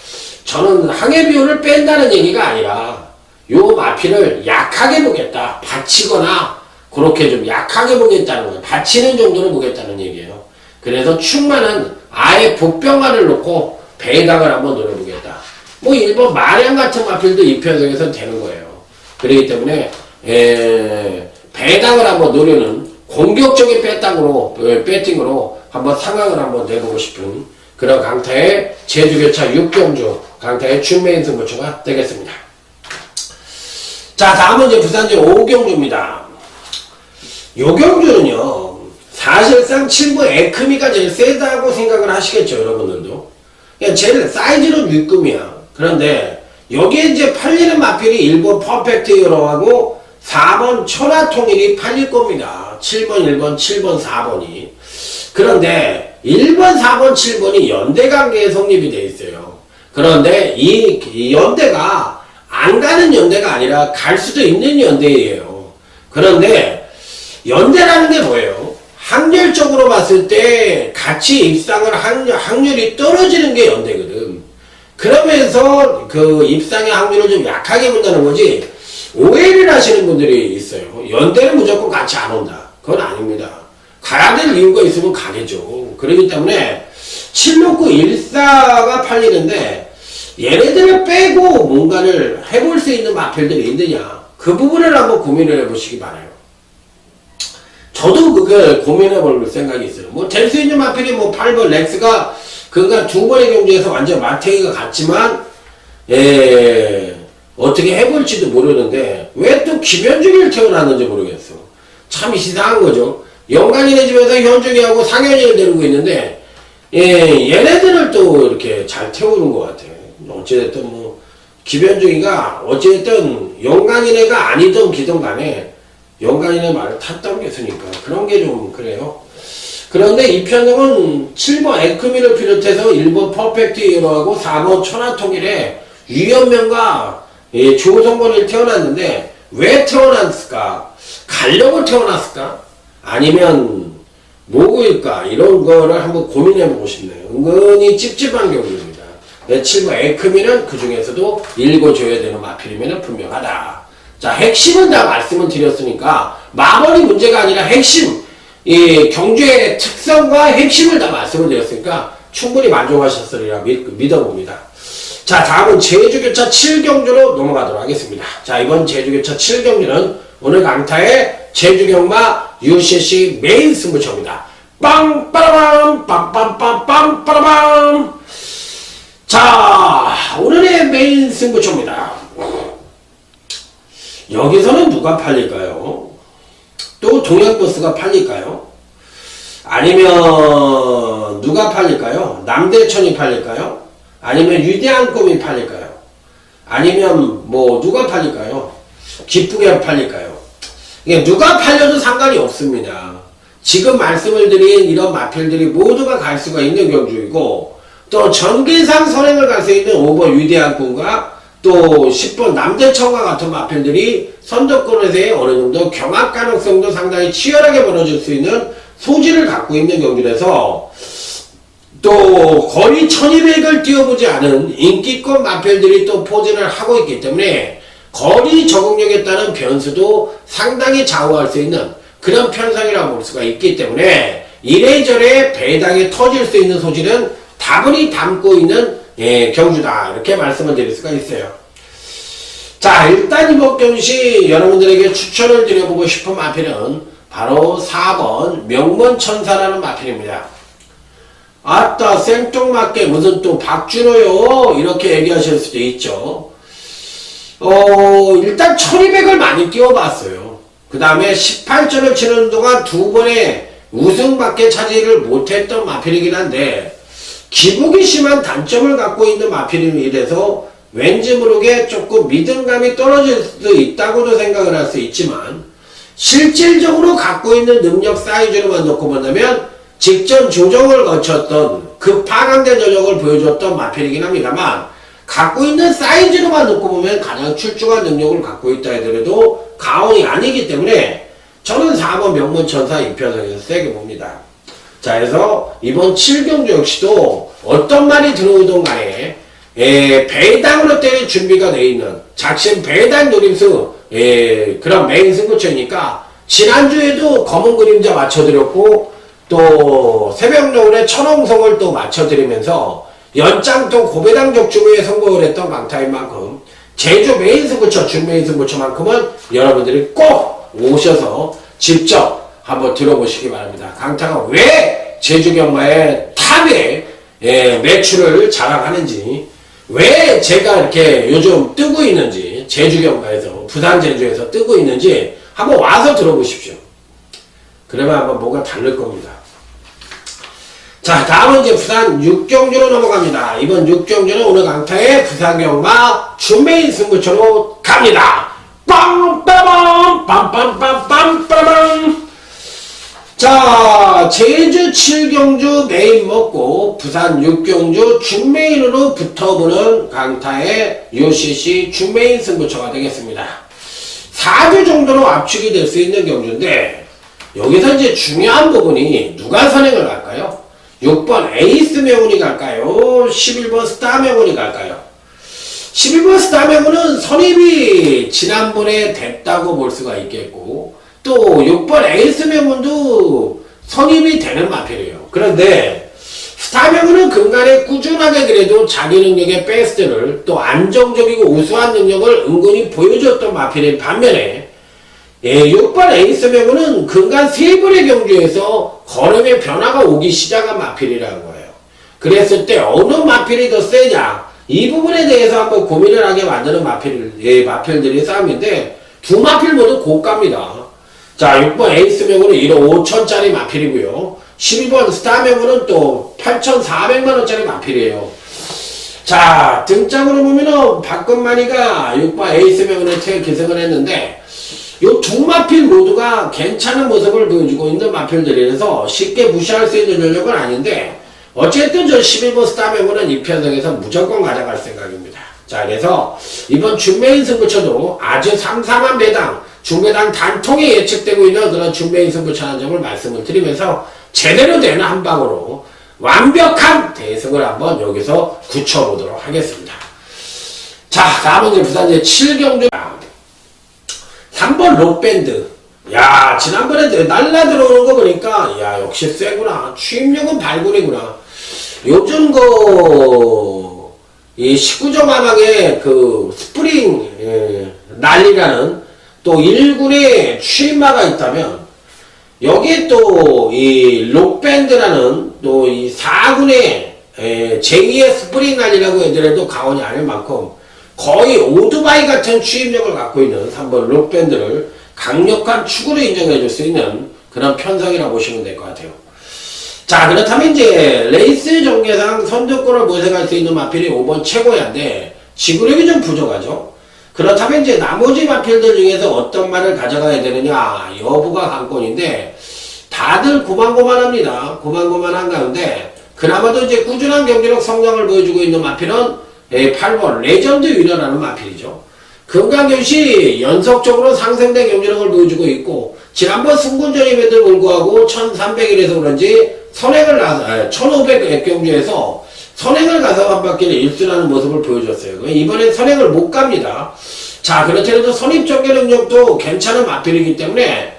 저는 항해 비율을 뺀다는 얘기가 아니라 요 마필을 약하게 보겠다, 받치거나 그렇게 좀 약하게 보겠다는 거예요. 받치는 정도로 보겠다는 얘기예요. 그래서 충만한 아예 복병화를 놓고 배당을 한번 노려보겠다. 뭐 일본 마량 같은 마필도 이 편성에서 되는 거예요. 그렇기 때문에 배당을 한번 노려는 공격적인 배팅으로 한번 상황을 한번 내보고 싶은 그런 강타의 제주교차 6경주, 강타의 준메인 승부처가 되겠습니다. 자, 다음은 이제 부산제 5경주입니다. 요 경주는요, 사실상 7부 에크미가 제일 세다고 생각을 하시겠죠, 여러분들도. 그냥 제일 사이즈는 6금이야. 그런데 여기에 이제 팔리는 마필이 1번 퍼펙트 히어로하고 4번 천하통일이 팔릴 겁니다. 7번, 1번, 7번, 4번이. 그런데 1번, 4번, 7번이 연대관계에 성립이 되어 있어요. 그런데 이 연대가 안 가는 연대가 아니라 갈 수도 있는 연대예요. 그런데 연대라는 게 뭐예요? 확률적으로 봤을 때 같이 입상을 한 확률이 떨어지는 게 연대거든. 그러면서 그 입상의 확률을 좀 약하게 본다는 거지, 오해를 하시는 분들이 있어요. 연대는 무조건 같이 안 온다. 그건 아닙니다. 가야 될 이유가 있으면 가겠죠. 그렇기 때문에 769 14가 팔리는데 얘네들을 빼고 뭔가를 해볼 수 있는 마필들이 있느냐, 그 부분을 한번 고민을 해보시기 바라요. 저도 그걸 고민해 볼 생각이 있어요. 뭐 될 수 있는 마필이 뭐 8번 렉스가 그러니까 두 번의 경주에서 완전 마탱이가 같지만 어떻게 해볼지도 모르는데 왜 또 김현중이를 태어났는지 모르겠어. 참 이상한 거죠. 영관이네 집에서 현중이하고 상현이를 데리고 있는데 얘네들을 또 이렇게 잘 태우는 것 같아. 어찌됐든 뭐 김현중이가 어찌됐든 영관이네가 아니던 기던 간에 영관이네 말을 탔던 게 있으니까 그런 게 좀 그래요. 그런데 이 편성은 7번 에크미를 비롯해서 1번 퍼펙트 히어로하고 4번 천하통일에 유연명과 조성권을 태어났는데 왜 태어났을까? 가려고 태어났을까? 아니면 뭐일까? 이런 거를 한번 고민해보고 싶네요. 은근히 찝찝한 경우입니다. 7번 에크미는 그 중에서도 읽어줘야 되는 마필이면 분명하다. 자, 핵심은 다 말씀을 드렸으니까 마번이 문제가 아니라 핵심, 이 경주의 특성과 핵심을 다 말씀을 드렸으니까 충분히 만족하셨으리라 믿어봅니다. 자, 다음은 제주교차 7경주로 넘어가도록 하겠습니다. 자, 이번 제주교차 7경주는 오늘 강타의 제주경마 UCC 메인 승부처입니다. 빵빠라밤 빵빵빵빵 빠라밤. 자, 오늘의 메인 승부처입니다. 여기서는 누가 팔릴까요? 또 동양버스가 팔릴까요? 아니면 누가 팔릴까요? 남대천이 팔릴까요? 아니면 위대한꿈이 팔릴까요? 아니면 뭐 누가 팔릴까요? 기쁘게 팔릴까요? 이게 누가 팔려도 상관이 없습니다. 지금 말씀을 드린 이런 마필들이 모두가 갈 수가 있는 경주이고, 또 전기상 선행을 갈 수 있는 5번 위대한꿈과 또 10번 남대천과 같은 마필들이 선두권에서의 어느 정도 경합 가능성도 상당히 치열하게 벌어질 수 있는 소질을 갖고 있는 경주라서, 또 거리 1200을 뛰어보지 않은 인기권 마필들이 또 포진을 하고 있기 때문에 거리 적응력에 따른 변수도 상당히 좌우할 수 있는 그런 편성이라고 볼 수가 있기 때문에 이래저래 배당에 터질 수 있는 소질은 다분히 담고 있는 경주다, 이렇게 말씀을 드릴 수가 있어요. 자, 일단 이번 경시 여러분들에게 추천을 드려보고 싶은 마필은 바로 4번 명문천사라는 마필입니다. 아따 생뚱맞게 무슨 또 박준호요 이렇게 얘기하실 수도 있죠. 일단 1200을 많이 띄워봤어요. 그 다음에 18전을 치는 동안 두 번의 우승밖에 차지를 못했던 마필이긴 한데 기복이 심한 단점을 갖고 있는 마필이라서 왠지 모르게 조금 믿음감이 떨어질 수도 있다고도 생각을 할 수 있지만 실질적으로 갖고 있는 능력 사이즈로만 놓고 본다면 직전 조정을 거쳤던 그 파강된 전력을 보여줬던 마필이긴 합니다만 갖고 있는 사이즈로만 놓고 보면 가장 출중한 능력을 갖고 있다 하더라도 가온이 아니기 때문에 저는 4번 명문천사 이편성에서 세게 봅니다. 자, 그래서 이번 7경주 역시도 어떤 말이 들어오던 간에 배당으로 때릴 준비가 되어 있는 작심 배당 노림수 그런 메인 승부처이니까 지난주에도 검은 그림자 맞춰드렸고 또 새벽노을에 천홍성을 또 맞춰드리면서 연장도 고배당적 주부에 성공을 했던 강타인 만큼 제주 메인 승부처 준메인 승부처만큼은 여러분들이 꼭 오셔서 직접 한번 들어보시기 바랍니다. 강타가 왜 제주 경마의 탑에 매출을 자랑하는지 왜 제가 이렇게 요즘 뜨고 있는지 제주 경마에서 부산 제주에서 뜨고 있는지 한번 와서 들어보십시오. 그러면 한번 뭐가 다를 겁니다. 자, 다음은 이제 부산 6경주로 넘어갑니다. 이번 6경주는 오늘 강타의 부산 경마 준메인 승부처로 갑니다. 빰빠밤 빰빰빰빰빰빰. 자, 제주 7경주 메인 먹고 부산 6경주 준메인으로 붙어보는 강타의 UCC 준메인 승부처가 되겠습니다. 4주 정도로 압축이 될 수 있는 경주인데 여기서 이제 중요한 부분이 누가 선행을 할까요? 6번 에이스 명운이 갈까요? 11번 스타 명운이 갈까요? 11번 스타 명운은 선입이 지난번에 됐다고 볼 수가 있겠고 또 6번 에이스 명운도 선입이 되는 마필이에요. 그런데 스타 명운은 근간에 꾸준하게 그래도 자기 능력의 베스트를 또 안정적이고 우수한 능력을 은근히 보여줬던 마필인 반면에 6번 에이스 명운은 근간 3번의 경주에서 걸음의 변화가 오기 시작한 마필이라는 거예요. 그랬을 때 어느 마필이 더 세냐 이 부분에 대해서 한번 고민을 하게 만드는 마필들이 싸움인데 두 마필 모두 고가입니다. 자, 6번 에이스 명운은 1억 5천짜리 마필이고요. 12번 스타 명운은 또 8,400만원짜리 마필이에요. 자, 등장으로 보면은 박건만이가 6번 에이스 명운에 기승을 했는데 요 두 마필 모두가 괜찮은 모습을 보여주고 있는 마필들이라서 쉽게 무시할 수 있는 전력은 아닌데 어쨌든 저 11번 스타 명운은 이 편성에서 무조건 가져갈 생각입니다. 자, 그래서 이번 준메인 승부처도 아주 상상한 배당 중배당 단통이 예측되고 있는 그런 준메인 승부처라는 점을 말씀을 드리면서 제대로 된 한방으로 완벽한 대승을 한번 여기서 굳혀보도록 하겠습니다. 자, 다음은 이제 부산 제 7경주 3번 록밴드. 야, 지난번에 날라 들어오는 거 보니까 야, 역시 세구나. 취임력은 발굴이구나. 요즘 이 19점 하방에 그 스프링 난리라는 또 1군에 취임마가 있다면 여기에 또 이 록밴드라는 또 이 4군의 제2의 스프링 난리라고 해더라도 가언이 아닐 만큼 거의 오토바이 같은 추임력을 갖고 있는 3번 록밴드를 강력한 축으로 인정해 줄 수 있는 그런 편성이라고 보시면 될 것 같아요. 자, 그렇다면 이제 레이스 전개상 선두권을 모색할 수 있는 마필이 5번 최고야인데 지구력이 좀 부족하죠. 그렇다면 이제 나머지 마필들 중에서 어떤 말을 가져가야 되느냐 여부가 관건인데 다들 고만고만합니다. 고만고만한 가운데 그나마도 이제 꾸준한 경기력 성장을 보여주고 있는 마필은 8번 레전드 위너라는 마필이죠. 금강경시 연속적으로 상승된 경기력을 보여주고 있고 지난번 승군전임에도 불구하고 1300일에서 그런지 선행을 나서 1500 경주에서 선행을 가서 한 바퀴를 1순하는 모습을 보여줬어요. 이번엔 선행을 못 갑니다. 자, 그렇더라도 선입전개 능력도 괜찮은 마필이기 때문에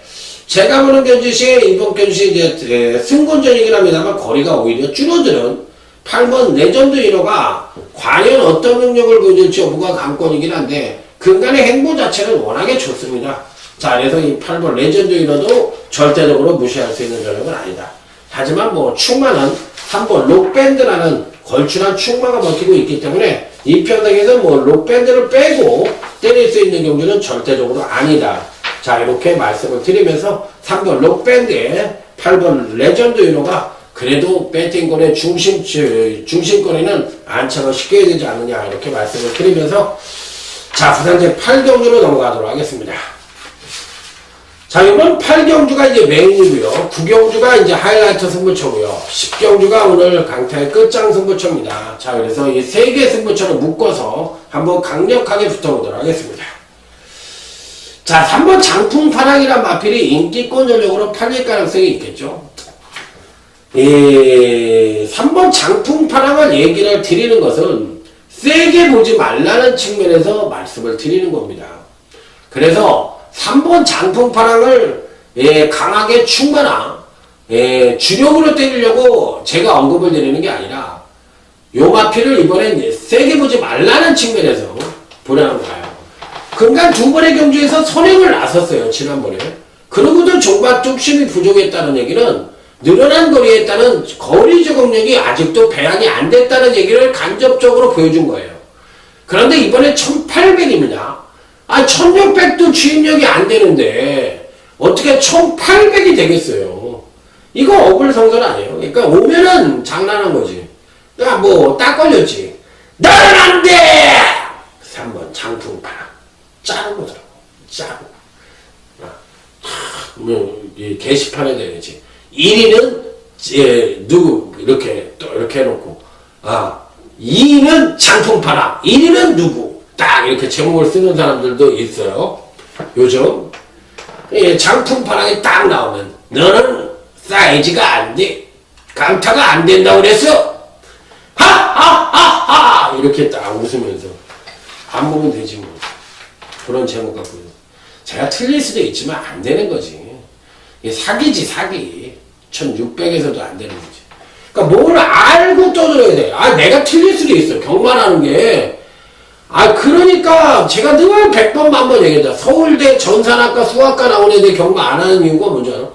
제가 보는 경주시에 이번 경주시 이제 승군전이긴 합니다만 거리가 오히려 줄어드는 8번 레전드 위너가 과연 어떤 능력을 보여줄지 여부가 관건이긴 한데 근간의 행보 자체는 워낙에 좋습니다. 자, 그래서 이 8번 레전드 위너도 절대적으로 무시할 수 있는 전력은 아니다. 하지만 뭐 충마는 한번 록밴드라는 걸출한 충마가 먹히고 있기 때문에 이 편당에서 뭐 록밴드를 빼고 때릴 수 있는 경주는 절대적으로 아니다. 자, 이렇게 말씀을 드리면서 3번 록밴드에 8번 레전드 유로가 그래도 배팅권의 중심권에는 안착을 시켜야 되지 않느냐 이렇게 말씀을 드리면서 자, 부산제 8경주로 넘어가도록 하겠습니다. 자, 이번 8경주가 이제 메인이고요. 9경주가 이제 하이라이트 승부처고요. 10경주가 오늘 강타의 끝장 승부처입니다. 자, 그래서 이 3개 승부처를 묶어서 한번 강력하게 붙어보도록 하겠습니다. 자, 3번 장풍파랑이란 마필이 인기권 전력으로 팔릴 가능성이 있겠죠. 3번 장풍파랑을 얘기를 드리는 것은 세게 보지 말라는 측면에서 말씀을 드리는 겁니다. 그래서 3번 장풍파랑을 강하게 충마나 주력으로 때리려고 제가 언급을 드리는 게 아니라 요 마필을 이번엔 세게 보지 말라는 측면에서 보라는 거예요. 그러니까 두 번의 경주에서 선행을 나섰어요. 지난번에. 그러고도 종밭 뚝심이 부족했다는 얘기는 늘어난 거리에 따른 거리 적응력이 아직도 배양이 안 됐다는 얘기를 간접적으로 보여준 거예요. 그런데 이번에 1800입니다. 1600도 주입력이 안 되는데 어떻게 1800이 되겠어요. 이거 어불성설 아니에요. 그러니까 오면은 장난한 거지. 그러니까 뭐 딱 걸렸지. 너는 안 돼! 3번 장풍파랑 짜는 거더라고. 짜고. 게시판에 되겠지. 1위는 누구 이렇게 또 이렇게 해놓고 2위는 장풍파랑 1위는 누구 딱 이렇게 제목을 쓰는 사람들도 있어요. 요즘 장풍파랑이 딱 나오면 너는 사이즈가 안 돼. 강타가 안 된다고 그랬어. 하하하하 이렇게 딱 웃으면서 안 보면 되지 뭐. 그런 제목 갖고 제가 틀릴 수도 있지만 안 되는 거지. 사기지 사기. 1600에서도 안 되는 거지. 그러니까 뭘 알고 떠들어야 돼. 내가 틀릴 수도 있어. 경마라는 게. 그러니까 제가 늘 100번 만번 얘기했다. 서울대 전산학과 수학과 나온 애들 경마 안 하는 이유가 뭔지 알아?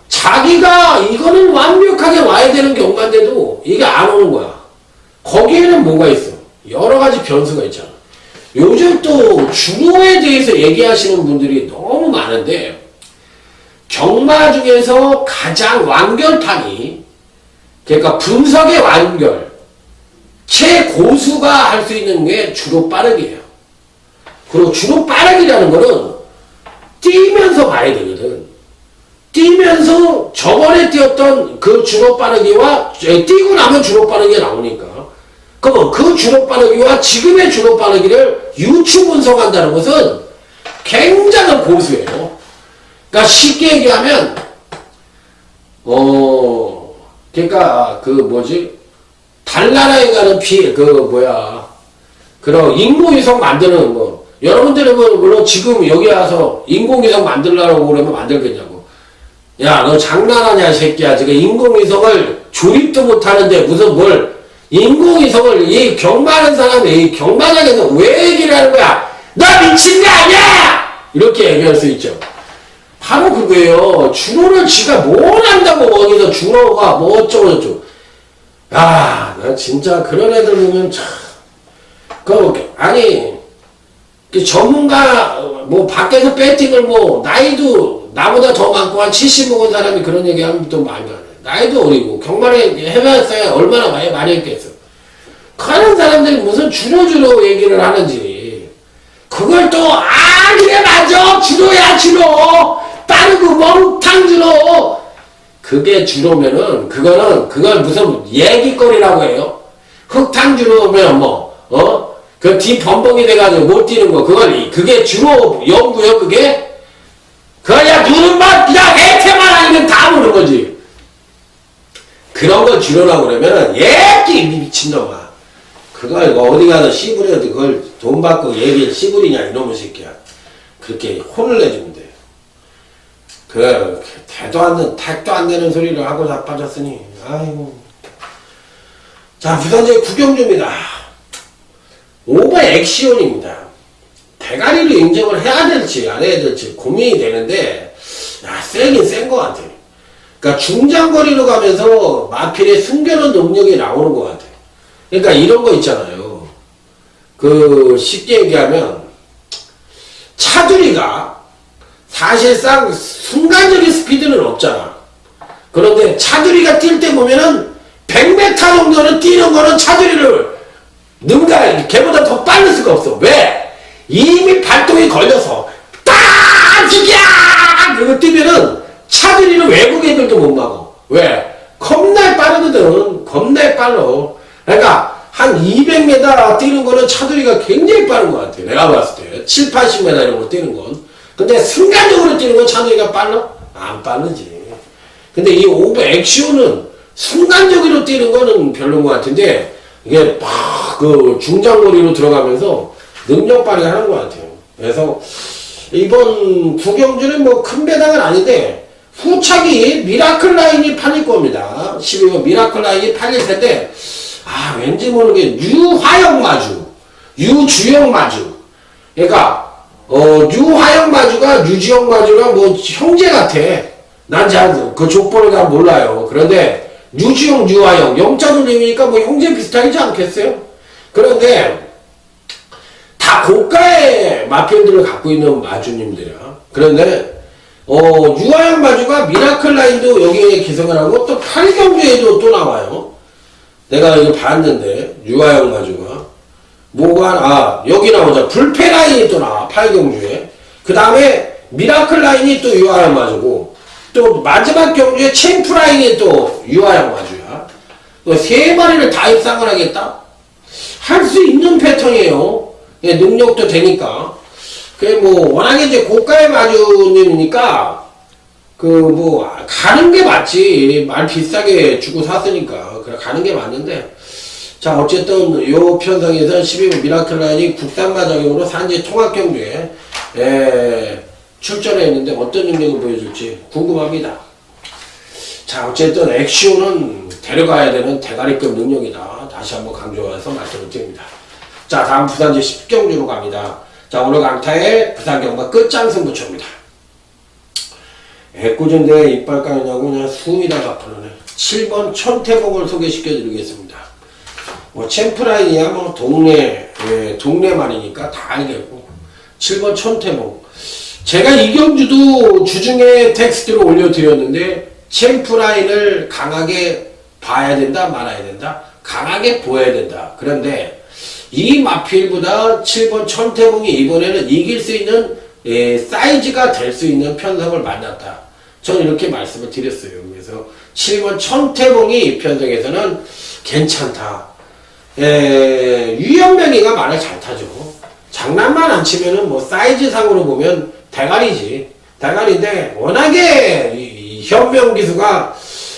자기가 이거는 완벽하게 와야 되는 경마인데도 이게 안 오는 거야. 거기에는 뭐가 있어? 여러 가지 변수가 있잖아. 요즘 또 주로에 대해서 얘기하시는 분들이 너무 많은데 경마 중에서 가장 완결판이 그러니까 분석의 완결 최고수가 할 수 있는 게 주로 빠르기예요. 그리고 주로 빠르기라는 거는 뛰면서 봐야 되거든. 뛰면서 저번에 뛰었던 그 주로 빠르기와 뛰고 나면 주로 빠르기가 나오니까 그럼 그 주로 빠르기와 지금의 주로 빠르기를 유추 분석한다는 것은 굉장한 고수예요. 그러니까 쉽게 얘기하면 그러니까 그 뭐지 달나라에 가는 그런 인공위성 만드는 거 여러분들은 물론 지금 여기 와서 인공위성 만들려고 그러면 만들겠냐고. 야, 너 장난하냐 이 새끼야. 지금 인공위성을 조립도 못하는데 무슨 뭘 인공위성을 이 경마하는 사람이 이 경마장에서 왜 얘기를 하는 거야. 너 미친 거 아니야. 이렇게 얘기할 수 있죠. 바로 그거예요. 주로를 지가 뭘 안다고 거기서 주로가 뭐 어쩌고저쩌고. 나 진짜 그런 애들 보면 참. 전문가, 뭐, 밖에서 배팅을 뭐, 나이도 나보다 더 많고 한 70 먹은 사람이 그런 얘기 하면 또 많이 안 해. 나이도 어리고, 경마에 해봤어야 얼마나 많이 했겠어. 그런 사람들이 무슨 주로 얘기를 하는지. 그걸 또, 그래, 맞아! 주로야, 주로! 빠르고 멍탕 주로! 그게 주로면은, 그걸 무슨 얘기거리라고 해요. 흑탕 주로면 그 뒤 범벅이 돼가지고 못 뛰는 거, 그게 주로 연구요, 그게? 그냥 눈만, 그냥 해태만 아니면 다 보는 거지. 그런 걸 주로라고 그러면은, 미친놈아. 그걸 어디 가서 씨부려도 그걸 돈 받고 얘기를 씨부리냐, 이놈의 새끼야. 그렇게 혼을 내주면 돼. 택도 안 되는 소리를 하고 자빠졌으니, 아이고. 자, 부산제 구경주입니다. 5번 액시온입니다. 대가리를 인정을 해야 될지 안 해야 될지 고민이 되는데 세긴 센 것 같아. 그러니까 중장거리로 가면서 마필의 숨겨놓은 능력이 나오는 것 같아요. 그러니까 이런 거 있잖아요. 그 쉽게 얘기하면 차두리가 사실상 순간적인 스피드는 없잖아. 그런데 차두리가 뛸 때 보면은 100m 정도는 뛰는 거는 차두리를 능가 걔보다 더 빠를 수가 없어. 왜? 이미 발동이 걸려서 딱 죽여! 그거 뛰면은 차두리는 외국 애들도 못 막아. 왜? 겁나 빠르거든. 겁나 빨라. 그러니까 한 200m 뛰는 거는 차두리가 굉장히 빠른 것 같아. 내가 봤을 때 7, 80m 이런 거 뛰는 건. 근데 순간적으로 뛰는 건 차두리가 빨라? 안 빠르지. 근데 이 오버 액션은 순간적으로 뛰는 거는 별로인 것 같은데 이게 막 그 중장거리로 들어가면서 능력 발휘 하는 것 같아요. 그래서 이번 구경주는 뭐 큰 배당은 아닌데 후차기 미라클 라인이 팔릴 겁니다. 12번 미라클 라인이 팔릴 텐데 아 왠지 모르게 유화영 마주, 유주영 마주. 그러니까 유화영 마주가 유주영 마주랑 뭐 형제 같아. 난 잘 그 족보를 잘 몰라요. 그런데 유주영, 유화영 영자 돌림이니까 뭐 형제 비슷하지 않겠어요? 그런데 다 고가의 마필들을 갖고 있는 마주님들이야. 그런데 유화영 마주가 미라클 라인도 여기에 기성을 하고 또 8경주에도 또 나와요. 내가 이거 봤는데 유화영 마주가 뭐가 여기 나오자. 불패 라인이 또 나와 8경주에. 그 다음에 미라클 라인이 또 유화영 마주고 또 마지막 경주에 챔프 라인이 또 유화영 마주야. 세 마리를 다 입상을 하겠다? 할 수 있는 패턴이에요. 예, 능력도 되니까. 그게 뭐, 워낙에 이제 고가의 마주님이니까, 가는 게 맞지. 말 비싸게 주고 샀으니까. 그래, 가는 게 맞는데. 자, 어쨌든, 요 편성에서 12번 미라클 라인이 국산마 적용으로 산지 통합경주에, 출전해 있는데 어떤 능력을 보여줄지 궁금합니다. 자, 어쨌든 액션은 데려가야 되는 대가리급 능력이다. 다시 한번 강조해서 말씀을 드립니다. 자, 다음 부산지 10경주로 갑니다. 자, 오늘 강타의 부산경마 끝장 승부처입니다. 애꿎은데 이빨 까느냐고 그냥 숨이 다 가쁘네. 7번 천태봉을 소개시켜 드리겠습니다. 뭐 챔프라인이야 뭐 동네 말이니까 다 알겠고. 7번 천태봉. 제가 이 경주도 주중에 텍스트로 올려드렸는데 챔프라인을 강하게 봐야 된다 말아야 된다 강하게 보여야 된다. 그런데 이 마필보다 7번 천태봉이 이번에는 이길 수 있는 사이즈가 될 수 있는 편성을 만났다. 저는 이렇게 말씀을 드렸어요. 그래서 7번 천태봉이 이 편성에서는 괜찮다. 유연명이가 말을 잘 타죠. 장난만 안 치면은 뭐 사이즈상으로 보면 대가리지. 대가리인데 워낙에 이 현명 기수가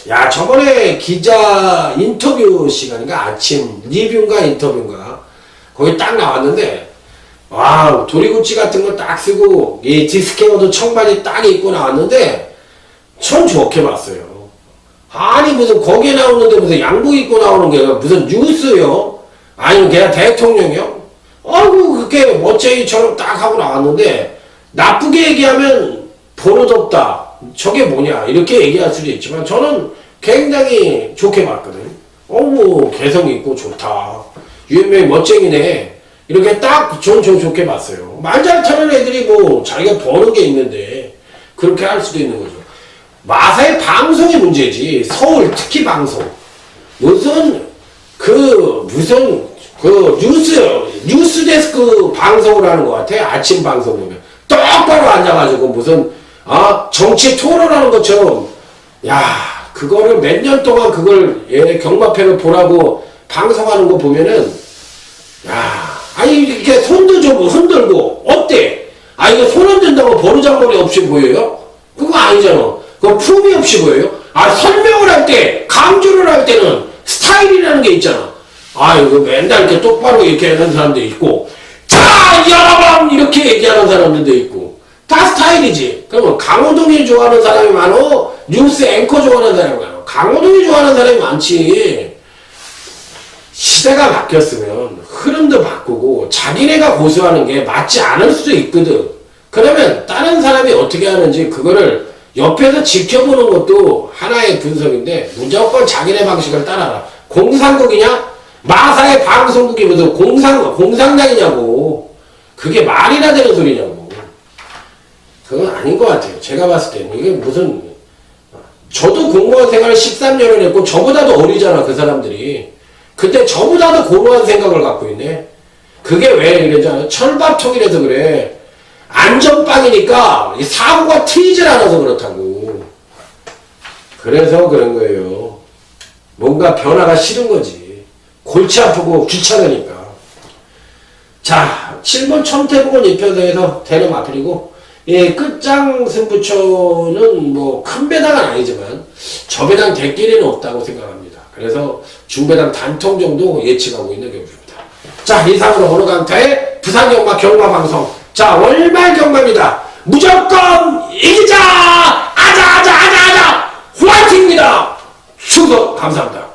야 저번에 기자 인터뷰 시간인가 아침 리뷰인가 인터뷰인가 거기 딱 나왔는데 와 도리구찌 같은 거 딱 쓰고 이 디스케어도 청바지 딱 입고 나왔는데 전 좋게 봤어요. 아니 무슨 거기에 나오는데 무슨 양복 입고 나오는 게 무슨 뉴스요? 아니면 걔가 대통령이요? 아이고 그렇게 멋쟁이처럼 딱 하고 나왔는데 나쁘게 얘기하면 버릇없다. 저게 뭐냐 이렇게 얘기할 수도 있지만 저는 굉장히 좋게 봤거든. 뭐 개성 있고 좋다. 유명히 멋쟁이네. 이렇게 딱 전 좋게 봤어요. 말 잘 타는 애들이 뭐 자기가 버는 게 있는데 그렇게 할 수도 있는 거죠. 마사의 방송이 문제지. 서울 특히 방송. 무슨 뉴스 데스크 방송을 하는 것 같아. 아침 방송 보면 똑바로 앉아가지고 무슨 정치 토론하는 것처럼 야 그거를 몇 년 동안 그걸 경마팬을 보라고 방송하는 거 보면은 야 아니 이렇게 손도 좀 흔들고 어때? 이거 손 흔든다고 버르장머리 없이 보여요? 그거 아니잖아. 그거 품이 없이 보여요? 설명을 할 때 강조를 할 때는 스타일이라는 게 있잖아. 이거 맨날 이렇게 똑바로 이렇게 하는 사람도 있고 자 여러분 이렇게 얘기하는 사람들도 있고 다 스타일이지. 그러면 강호동이 좋아하는 사람이 많어? 뉴스 앵커 좋아하는 사람이 많어? 강호동이 좋아하는 사람이 많지. 시대가 바뀌었으면 흐름도 바꾸고 자기네가 고수하는 게 맞지 않을 수도 있거든. 그러면 다른 사람이 어떻게 하는지 그거를 옆에서 지켜보는 것도 하나의 분석인데 무조건 자기네 방식을 따라라. 공산국이냐? 마사의 방송국이 무슨 공산당이냐고. 그게 말이나 되는 소리냐고. 그건 아닌 것 같아요. 제가 봤을 때는. 이게 무슨, 저도 공무원 생활을 13년을 했고, 저보다도 어리잖아, 그 사람들이. 근데 저보다도 고루한 생각을 갖고 있네. 그게 왜 그러잖아. 철밥통이라서 그래. 안전빵이니까 사고가 튀질 않아서 그렇다고. 그래서 그런 거예요. 뭔가 변화가 싫은 거지. 골치 아프고 귀찮으니까. 자, 7번 천태국은 입혀서해서 대넘 그리고 예, 끝장 승부처는 뭐 큰 배당은 아니지만 저 배당 될 길이는 없다고 생각합니다. 그래서 중배당 단통 정도 예측하고 있는 경우입니다. 자, 이상으로 오늘 강타의 부산경마 경마방송. 자, 월말 경마입니다. 무조건 이기자! 아자! 화이팅입니다! 충성 감사합니다.